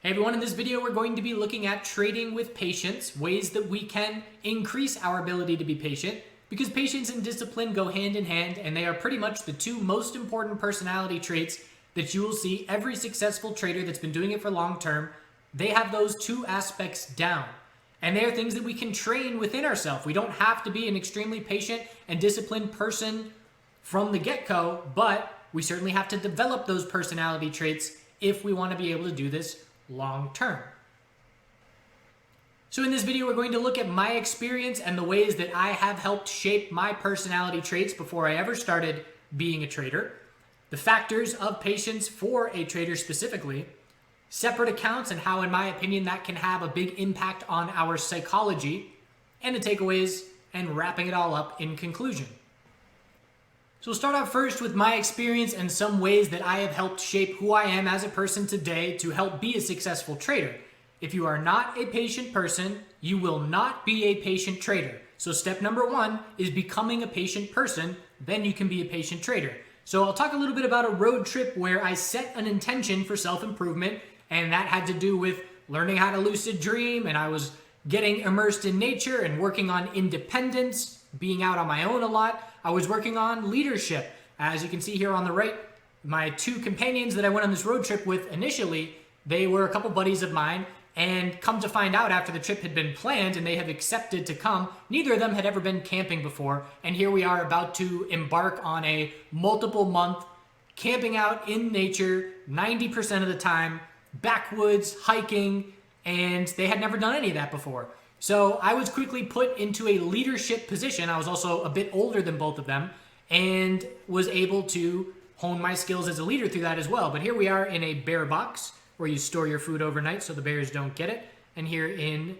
Hey everyone, in this video we're going to be looking at trading with patience, ways that we can increase our ability to be patient, because patience and discipline go hand in hand, and they are pretty much the two most important personality traits that you will see every successful trader that's been doing it for long term. They have those two aspects down, and they are things that we can train within ourselves. We don't have to be an extremely patient and disciplined person from the get-go, but we certainly have to develop those personality traits if we want to be able to do this long term. So in this video, we're going to look at my experience and the ways that I have helped shape my personality traits before I ever started being a trader, the factors of patience for a trader specifically, separate accounts and how, in my opinion, that can have a big impact on our psychology, and the takeaways, and wrapping it all up in conclusion. So we'll start out first with my experience and some ways that I have helped shape who I am as a person today to help be a successful trader. If you are not a patient person, you will not be a patient trader. So step number one is becoming a patient person, then you can be a patient trader. So I'll talk a little bit about a road trip where I set an intention for self-improvement, and that had to do with learning how to lucid dream, and I was getting immersed in nature and working on independence, being out on my own a lot. I was working on leadership. As you can see here on the right, my two companions that I went on this road trip with initially, they were a couple buddies of mine, and come to find out after the trip had been planned and they have accepted to come, neither of them had ever been camping before, and here we are about to embark on a multiple month camping out in nature 90% of the time, backwoods, hiking, and they had never done any of that before. So I was quickly put into a leadership position. I was also a bit older than both of them and was able to hone my skills as a leader through that as well. But here we are in a bear box where you store your food overnight so the bears don't get it. And here in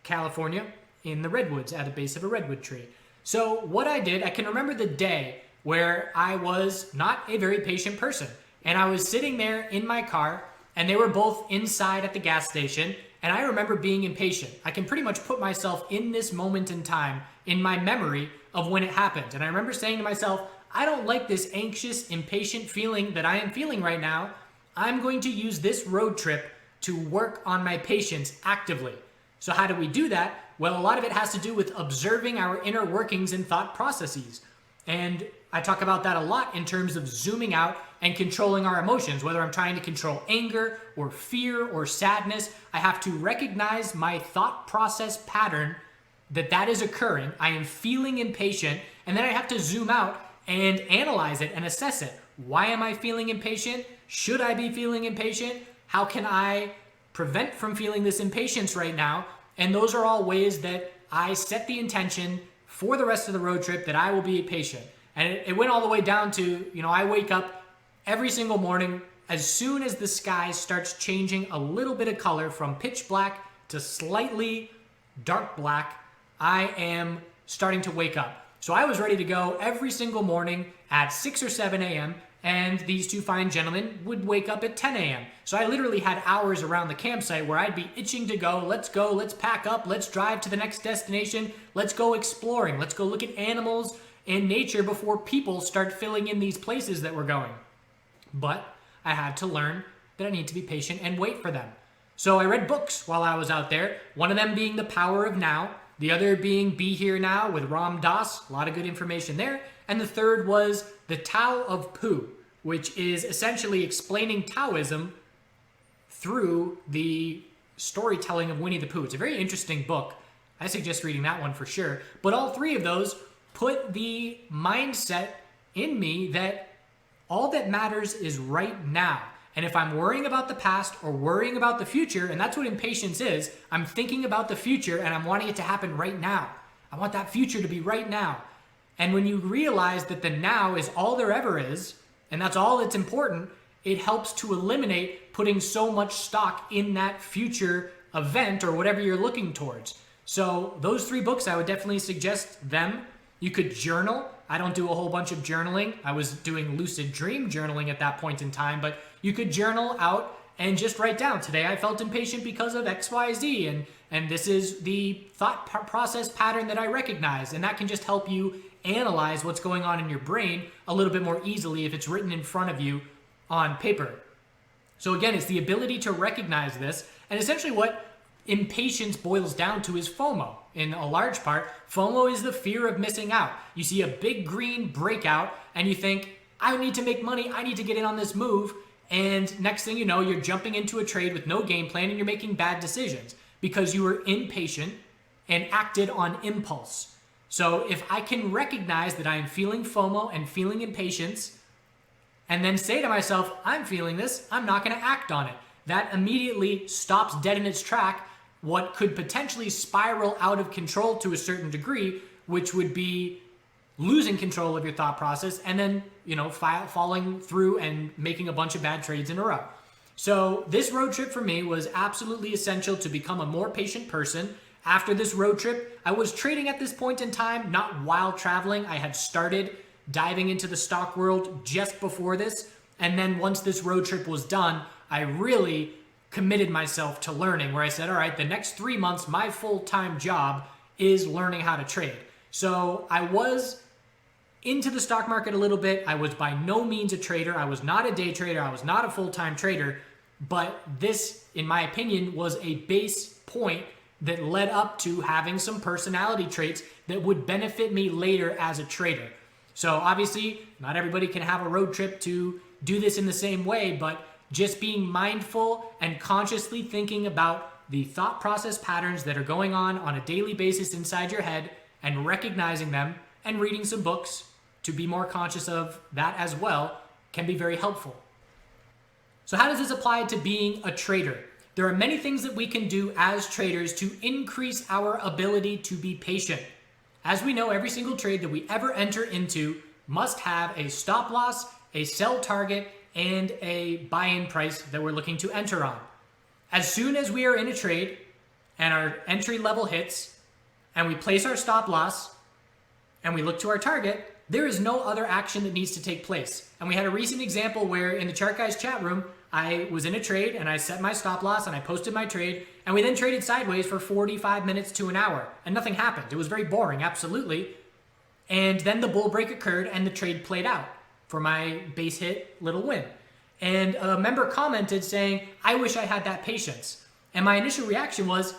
California, in the redwoods, at the base of a redwood tree. So what I did, I can remember the day where I was not a very patient person. And I was sitting there in my car, and they were both inside at the gas station. And I remember being impatient. I can pretty much put myself in this moment in time in my memory of when it happened. And I remember saying to myself, I don't like this anxious, impatient feeling that I am feeling right now. I'm going to use this road trip to work on my patience actively. So how do we do that? Well, a lot of it has to do with observing our inner workings and thought processes. And I talk about that a lot in terms of zooming out and controlling our emotions. Whether I'm trying to control anger or fear or sadness, I have to recognize my thought process pattern that is occurring. I am feeling impatient, and then I have to zoom out and analyze it and assess it. Why am I feeling impatient? Should I be feeling impatient? How can I prevent from feeling this impatience right now? And those are all ways that I set the intention for the rest of the road trip that I will be patient. And it went all the way down to, I wake up every single morning as soon as the sky starts changing a little bit of color from pitch black to slightly dark black, I am starting to wake up. So I was ready to go every single morning at 6 or 7 a.m. and these two fine gentlemen would wake up at 10 a.m. So I literally had hours around the campsite where I'd be itching to go, let's pack up, let's drive to the next destination, let's go exploring, let's go look at animals and nature before people start filling in these places that we're going. But I had to learn that I need to be patient and wait for them. So I read books while I was out there, one of them being The Power of Now, the other being Be Here Now with Ram Dass, a lot of good information there, and the third was The Tao of Pooh, which is essentially explaining Taoism through the storytelling of Winnie the Pooh. It's a very interesting book. I suggest reading that one for sure. But all three of those put the mindset in me that all that matters is right now. And if I'm worrying about the past or worrying about the future, and that's what impatience is, I'm thinking about the future and I'm wanting it to happen right now. I want that future to be right now. And when you realize that the now is all there ever is, and that's all that's important, it helps to eliminate putting so much stock in that future event or whatever you're looking towards. So those three books, I would definitely suggest them. You could journal. I don't do a whole bunch of journaling. I was doing lucid dream journaling at that point in time, but you could journal out and just write down, today I felt impatient because of X, Y, Z, and this is the thought process pattern that I recognize, and that can just help you analyze what's going on in your brain a little bit more easily if it's written in front of you on paper. So again, it's the ability to recognize this. And essentially what impatience boils down to is FOMO. In a large part, FOMO is the fear of missing out. You see a big green breakout and you think, I need to make money, I need to get in on this move. And next thing you know, you're jumping into a trade with no game plan and you're making bad decisions because you were impatient and acted on impulse. So if I can recognize that I am feeling FOMO and feeling impatience, and then say to myself, I'm feeling this, I'm not going to act on it, that immediately stops dead in its track what could potentially spiral out of control to a certain degree, which would be losing control of your thought process and then, falling through and making a bunch of bad trades in a row. So this road trip for me was absolutely essential to become a more patient person. After this road trip, I was trading at this point in time, not while traveling. I had started diving into the stock world just before this. And then once this road trip was done, I really committed myself to learning, where I said, all right, the next 3 months, my full-time job is learning how to trade. So I was into the stock market a little bit. I was by no means a trader. I was not a day trader. I was not a full-time trader. But this, in my opinion, was a base point that led up to having some personality traits that would benefit me later as a trader. So obviously, not everybody can have a road trip to do this in the same way, but just being mindful and consciously thinking about the thought process patterns that are going on a daily basis inside your head and recognizing them and reading some books to be more conscious of that as well can be very helpful. So how does this apply to being a trader? There are many things that we can do as traders to increase our ability to be patient. As we know, every single trade that we ever enter into must have a stop loss, a sell target, and a buy-in price that we're looking to enter on. As soon as we are in a trade and our entry level hits and we place our stop loss and we look to our target, there is no other action that needs to take place. And we had a recent example where in the ChartGuys chat room, I was in a trade and I set my stop loss and I posted my trade and we then traded sideways for 45 minutes to an hour and nothing happened. It was very boring, absolutely. And then the bull break occurred and the trade played out for my base hit little win. And a member commented saying, I wish I had that patience. And my initial reaction was,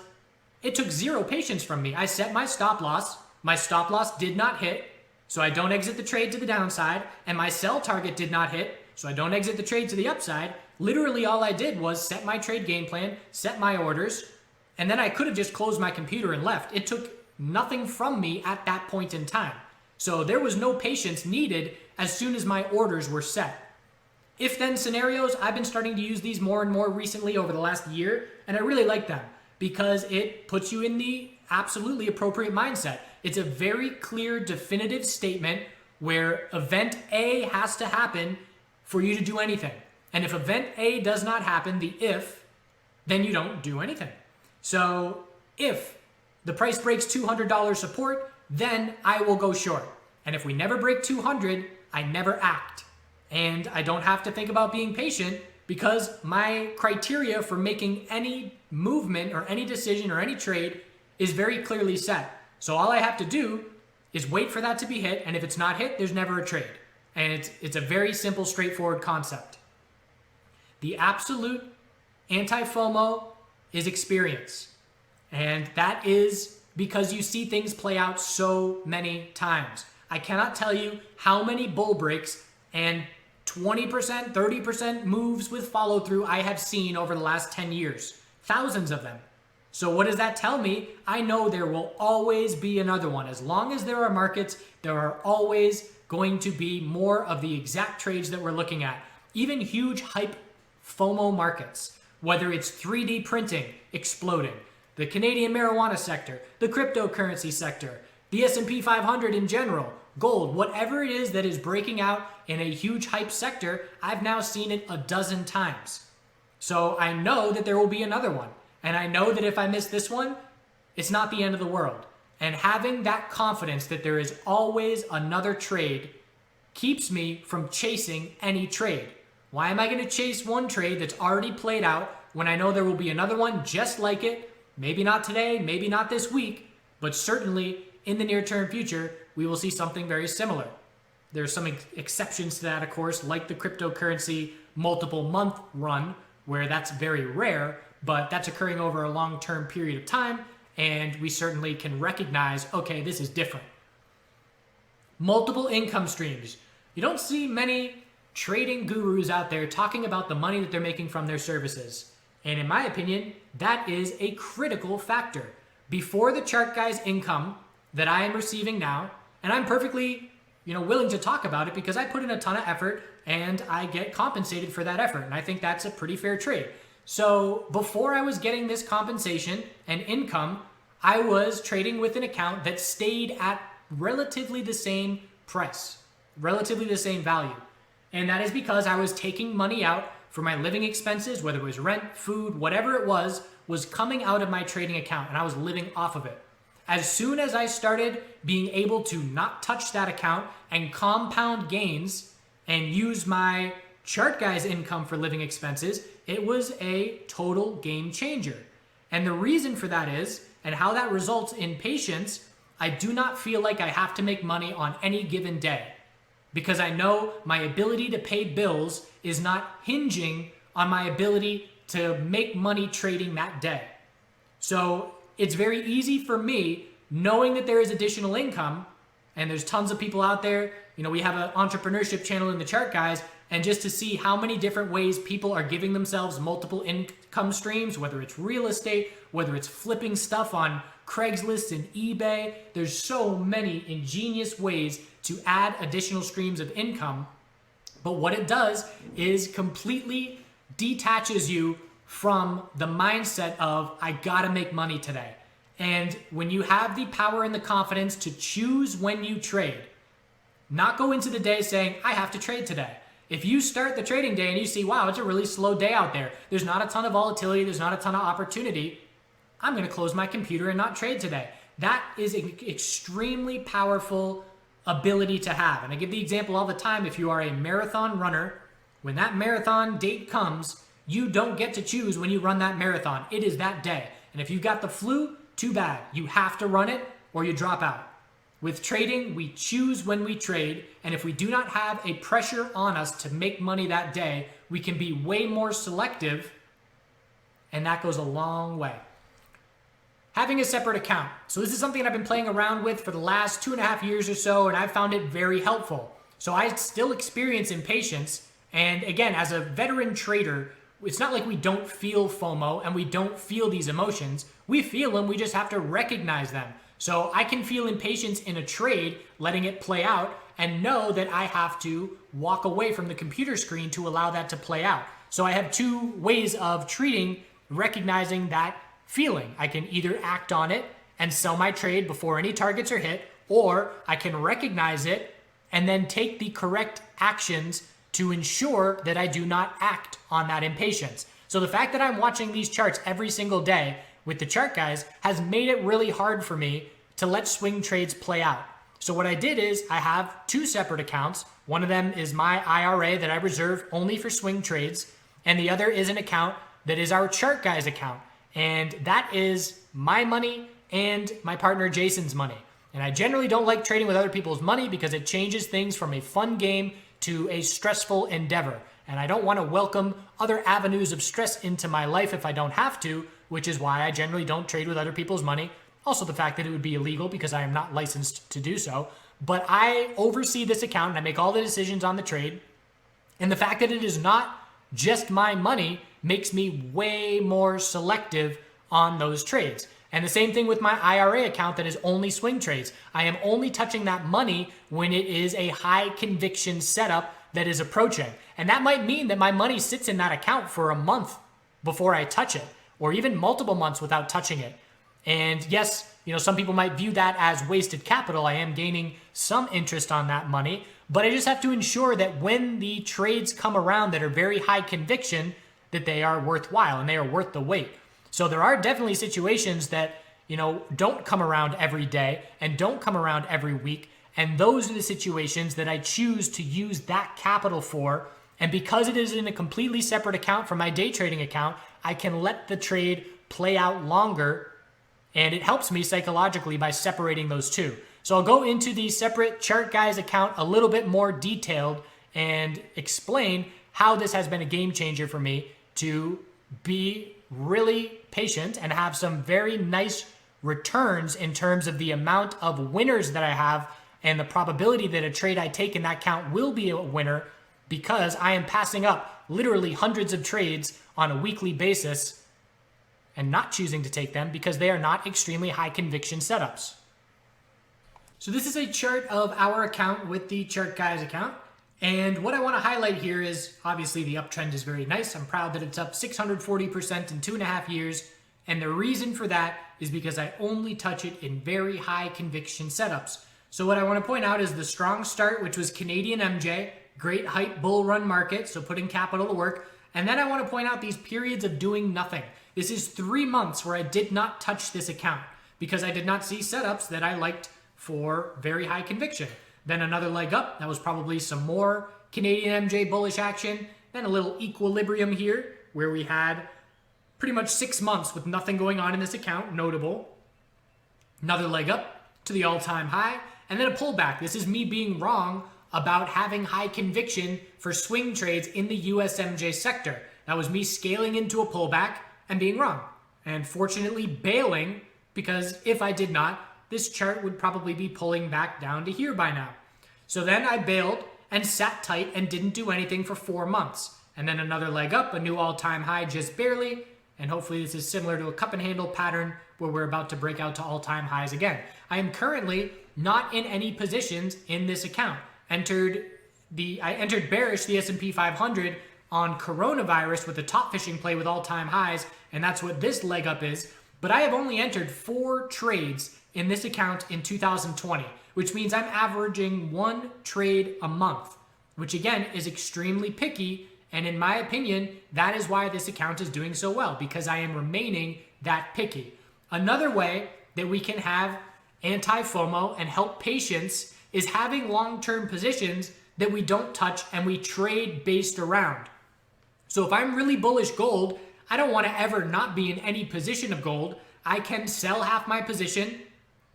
it took zero patience from me. I set my stop loss did not hit, so I don't exit the trade to the downside, and my sell target did not hit, so I don't exit the trade to the upside. Literally all I did was set my trade game plan, set my orders, and then I could have just closed my computer and left. It took nothing from me at that point in time. So there was no patience needed as soon as my orders were set. If then scenarios, I've been starting to use these more and more recently over the last year, and I really like them because it puts you in the absolutely appropriate mindset. It's a very clear, definitive statement where event A has to happen for you to do anything. And if event A does not happen, the if, then you don't do anything. So if the price breaks $200 support, then I will go short. And if we never break 200, I never act. And I don't have to think about being patient because my criteria for making any movement or any decision or any trade is very clearly set. So all I have to do is wait for that to be hit. And if it's not hit, there's never a trade. And it's a very simple, straightforward concept. The absolute anti-FOMO is experience. And that is because you see things play out so many times. I cannot tell you how many bull breaks and 20%, 30% moves with follow through I have seen over the last 10 years. Thousands of them. So what does that tell me? I know there will always be another one. As long as there are markets, there are always going to be more of the exact trades that we're looking at. Even huge hype FOMO markets, whether it's 3D printing exploding, the Canadian marijuana sector, the cryptocurrency sector, the S&P 500 in general, gold, whatever it is that is breaking out in a huge hype sector, I've now seen it a dozen times. So I know that there will be another one. And I know that if I miss this one, it's not the end of the world. And having that confidence that there is always another trade keeps me from chasing any trade. Why am I going to chase one trade that's already played out when I know there will be another one just like it? Maybe not today, maybe not this week, but certainly in the near-term future, we will see something very similar. There's some exceptions to that, of course, like the cryptocurrency multiple month run, where that's very rare, but that's occurring over a long-term period of time, and we certainly can recognize, okay, this is different. Multiple income streams. You don't see many trading gurus out there talking about the money that they're making from their services. And in my opinion, that is a critical factor. Before the ChartGuys income that I am receiving now, and I'm perfectly willing to talk about it because I put in a ton of effort and I get compensated for that effort. And I think that's a pretty fair trade. So before I was getting this compensation and income, I was trading with an account that stayed at relatively the same price, relatively the same value. And that is because I was taking money out for my living expenses, whether it was rent, food, whatever it was coming out of my trading account, and I was living off of it. As soon as I started being able to not touch that account and compound gains and use my ChartGuys income for living expenses, it was a total game changer. And the reason for that is, and how that results in patience, I do not feel like I have to make money on any given day because I know my ability to pay bills is not hinging on my ability to make money trading that day. So it's very easy for me, knowing that there is additional income, and there's tons of people out there. We have an entrepreneurship channel in the ChartGuys, and just to see how many different ways people are giving themselves multiple income streams, whether it's real estate, whether it's flipping stuff on Craigslist and eBay. There's so many ingenious ways to add additional streams of income. But what it does is completely detaches you from the mindset of, I gotta make money today. And when you have the power and the confidence to choose when you trade, not go into the day saying, I have to trade today. If you start the trading day and you see, wow, it's a really slow day out there, there's not a ton of volatility, there's not a ton of opportunity, I'm gonna close my computer and not trade today. That is an extremely powerful ability to have. And I give the example all the time, if you are a marathon runner, when that marathon date comes, you don't get to choose when you run that marathon. It is that day. And if you've got the flu, too bad. You have to run it or you drop out. With trading, we choose when we trade. And if we do not have a pressure on us to make money that day, we can be way more selective. And that goes a long way. Having a separate account. So this is something I've been playing around with for the last 2.5 years or so, and I've found it very helpful. So I still experience impatience. And again, as a veteran trader, it's not like we don't feel FOMO and we don't feel these emotions. We feel them, we just have to recognize them. So I can feel impatience in a trade, letting it play out, and know that I have to walk away from the computer screen to allow that to play out. So I have two ways of treating, recognizing that feeling. I can either act on it and sell my trade before any targets are hit, or I can recognize it and then take the correct actions to ensure that I do not act on that impatience. So the fact that I'm watching these charts every single day with the ChartGuys has made it really hard for me to let swing trades play out. So what I did is I have two separate accounts. One of them is my IRA that I reserve only for swing trades, and the other is an account that is our ChartGuys account. And that is my money and my partner Jason's money. And I generally don't like trading with other people's money because it changes things from a fun game to a stressful endeavor. And I don't want to welcome other avenues of stress into my life if I don't have to, which is why I generally don't trade with other people's money. Also the fact that it would be illegal because I am not licensed to do so. But I oversee this account and I make all the decisions on the trade. And the fact that it is not just my money makes me way more selective on those trades. And the same thing with my IRA account that is only swing trades. I am only touching that money when it is a high conviction setup that is approaching. And that might mean that my money sits in that account for a month before I touch it, or even multiple months without touching it. And yes, some people might view that as wasted capital. I am gaining some interest on that money, but I just have to ensure that when the trades come around that are very high conviction, that they are worthwhile and they are worth the wait. So there are definitely situations that, don't come around every day and don't come around every week. And those are the situations that I choose to use that capital for. And because it is in a completely separate account from my day trading account, I can let the trade play out longer. And it helps me psychologically by separating those two. So I'll go into the separate ChartGuys account a little bit more detailed and explain how this has been a game changer for me to be really patient and have some very nice returns in terms of the amount of winners that I have and the probability that a trade I take in that count will be a winner, because I am passing up literally hundreds of trades on a weekly basis and not choosing to take them because they are not extremely high conviction setups. So this is a chart of our account with the ChartGuys account. And what I want to highlight here is, obviously the uptrend is very nice. I'm proud that it's up 640% in 2.5 years. And the reason for that is because I only touch it in very high conviction setups. So what I want to point out is the strong start, which was Canadian MJ, great hype bull run market, so putting capital to work. And then I want to point out these periods of doing nothing. This is 3 months where I did not touch this account because I did not see setups that I liked for very high conviction. Then another leg up, that was probably some more Canadian MJ bullish action. Then a little equilibrium here where we had pretty much 6 months with nothing going on in this account, notable. Another leg up to the all-time high, and then a pullback. This is me being wrong about having high conviction for swing trades in the USMJ sector. That was me scaling into a pullback and being wrong. And fortunately bailing, because if I did not, this chart would probably be pulling back down to here by now. So then I bailed and sat tight and didn't do anything for 4 months. And then another leg up, a new all-time high just barely. And hopefully this is similar to a cup and handle pattern where we're about to break out to all-time highs again. I am currently not in any positions in this account. I entered bearish the S&P 500 on coronavirus with a top fishing play with all-time highs, and that's what this leg up is. But I have only entered 4 trades in this account in 2020, which means I'm averaging 1 trade a month, which again is extremely picky. And in my opinion, that is why this account is doing so well, because I am remaining that picky. Another way that we can have anti-FOMO and help patience is having long-term positions that we don't touch and we trade based around. So if I'm really bullish gold, I don't want to ever not be in any position of gold. I can sell half my position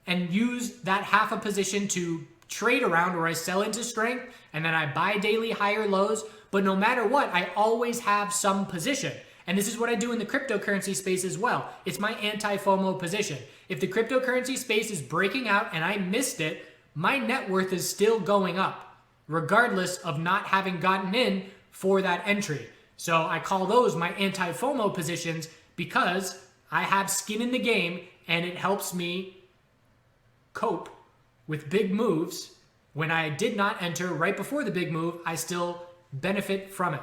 and use that half a position to trade around, where I sell into strength and then I buy daily higher lows. But no matter what, I always have some position. And this is what I do in the cryptocurrency space as well. It's my anti-FOMO position. If the cryptocurrency space is breaking out and I missed it, my net worth is still going up, regardless of not having gotten in for that entry. So I call those my anti-FOMO positions because I have skin in the game and it helps me cope with big moves. When I did not enter right before the big move, I still benefit from it.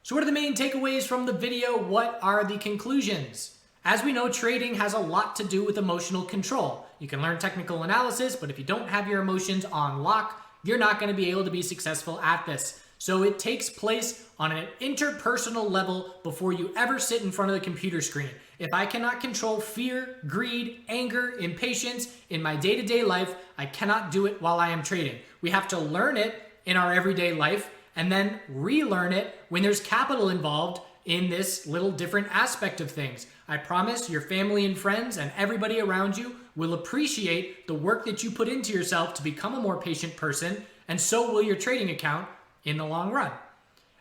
So what are the main takeaways from the video? What are the conclusions? As we know, trading has a lot to do with emotional control. You can learn technical analysis, but if you don't have your emotions on lock, you're not going to be able to be successful at this. So it takes place on an interpersonal level before you ever sit in front of the computer screen. If I cannot control fear, greed, anger, impatience in my day-to-day life, I cannot do it while I am trading. We have to learn it in our everyday life and then relearn it when there's capital involved in this little different aspect of things. I promise your family and friends and everybody around you will appreciate the work that you put into yourself to become a more patient person, and so will your trading account in the long run.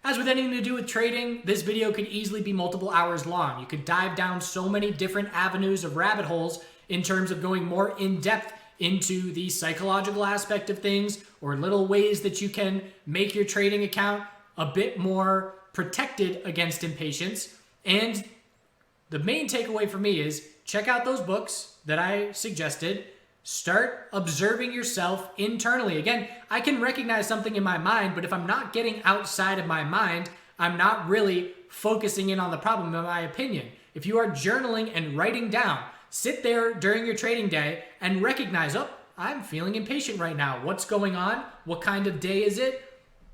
As with anything to do with trading, this video could easily be multiple hours long. You could dive down so many different avenues of rabbit holes in terms of going more in depth into the psychological aspect of things, or little ways that you can make your trading account a bit more protected against impatience. And the main takeaway for me is check out those books that I suggested. Start observing yourself internally. Again, I can recognize something in my mind, but if I'm not getting outside of my mind, I'm not really focusing in on the problem, in my opinion. If you are journaling and writing down, sit there during your trading day and recognize, oh, I'm feeling impatient right now. What's going on? What kind of day is it?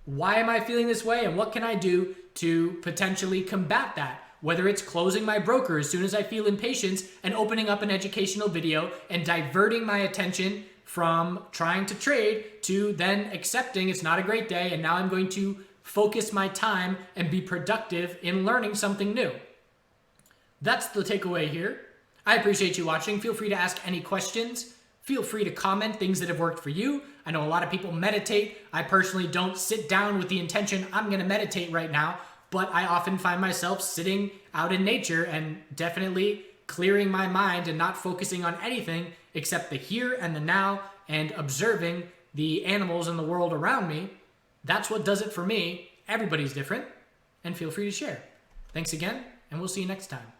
Why am I feeling this way? And what can I do to potentially combat that? Whether it's closing my broker as soon as I feel impatience and opening up an educational video and diverting my attention from trying to trade to then accepting it's not a great day and now I'm going to focus my time and be productive in learning something new. That's the takeaway here. I appreciate you watching. Feel free to ask any questions. Feel free to comment things that have worked for you. I know a lot of people meditate. I personally don't sit down with the intention, I'm going to meditate right now. but I often find myself sitting out in nature and definitely clearing my mind and not focusing on anything except the here and the now and observing the animals in the world around me. That's what does it for me. Everybody's different, and feel free to share. Thanks again, and we'll see you next time.